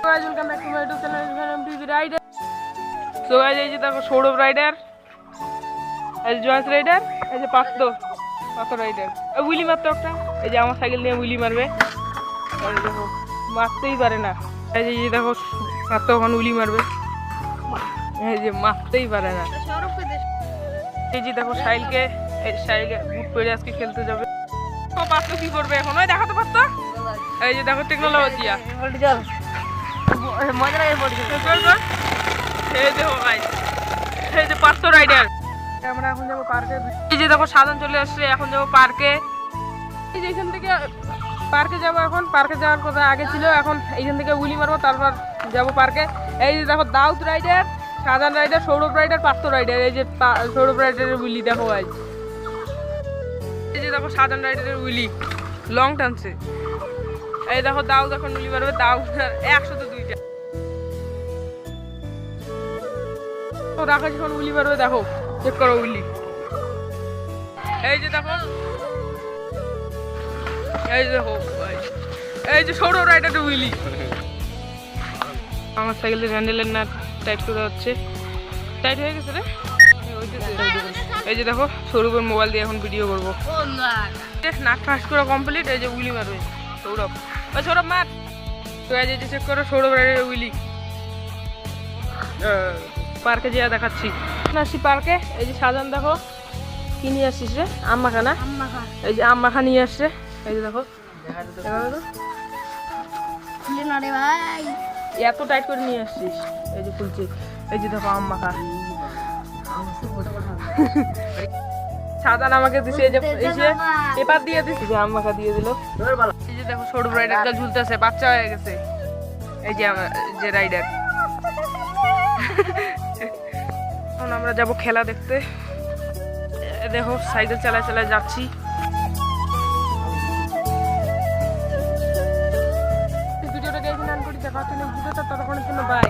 Welcome back to my YouTube channel rider. So guys এই যে দেখো সৌরভ রাইডার, এই যে জয়েস রাইডার, এই যে পার্থ রাইডার। উইলি মারতো একটা, এই যে আমার সাইকেল নিয়ে উইলি মারবে, এই দেখো মারতেই পারে না। এই যে দেখো পার্থ ওখানে উইলি মারবে, এই যে মারতেই পারে না। এই যে দেখো সাইলকে বুট পরে আজকে খেলতে যাবে। পার্থ কি করবে এখন? ওই দেখাতে পারত। এই যে দেখো টেকনোলজি মজা লাগে। এই দেখো গাইস, এই যে পার্থ রাইডার। আমরা এখন যাবো পার্কে। এই যে দেখো সাধন চলে আসছে, এখন যাবো পার্কে। এই যে এখান থেকে পার্কে যাবো। এখন পার্কে যাওয়ার কথা আগে ছিল, এখন এইখান থেকে উইলি মারবো, তারপর যাবো পার্কে। এই যে দেখো Daud rider, Sadhan rider, Sourav rider, Partha rider. এই যে সৌরভ রাইডারের উইলি দেখো গাইস। এই যে দেখো সাধন রাইডারের উইলি লং টানছে। এই দেখো দাউদ এখন উইলি মারবে। দাউদ 102টা রাখা যখন উইলি মারবে, দেখো চেক করো উইলি। এই যে দেখো, এই যে দেখো, এই যে সৌরভ রাইডারের উইলি। আমার সাইকেলের হ্যান্ডেলের নাট টাইট করে হচ্ছে, টাইট হয়ে গেছে রে। এই যে দেখো সৌরভের মোবাইল দিয়ে এখন ভিডিও করবো। নাট ফাস্ট করে কমপ্লিট। এই যে উইলি মারবে সৌরভ। ওই সৌরভ মার। তো এই যে চেক করো সৌরভ রাইডারের উইলি। পার্কে যেয়ে দেখাচ্ছি। আসছি পার্কে। এই যে সাজান দেখো কি নিয়ে আসছিস রে? আম্মাখা না? এই যে আম্মাখা নিয়ে আসছে। এই যে দেখো এত টাইট করে নিয়ে আসছিস। এই যে খুলছি। এই যে দেখো আম্মাখা। সাজান আমাকে দিছে, এই যে পেপার দিয়ে দিছে, যে আম্মাখা দিয়ে দিল। এই যে দেখো সৌরভ রাইডারটা ঝুলতেছে, বাচ্চা হয়ে গেছে। এই যে আমার যে রাইডার। এখন আমরা যাব খেলা দেখতে। দেখো সাইকেল চালায় চালায় যাচ্ছি। ভিডিওটা দেখে নান করি, দেখা হচ্ছে ভিডিওটা ততক্ষণের জন্য বাই।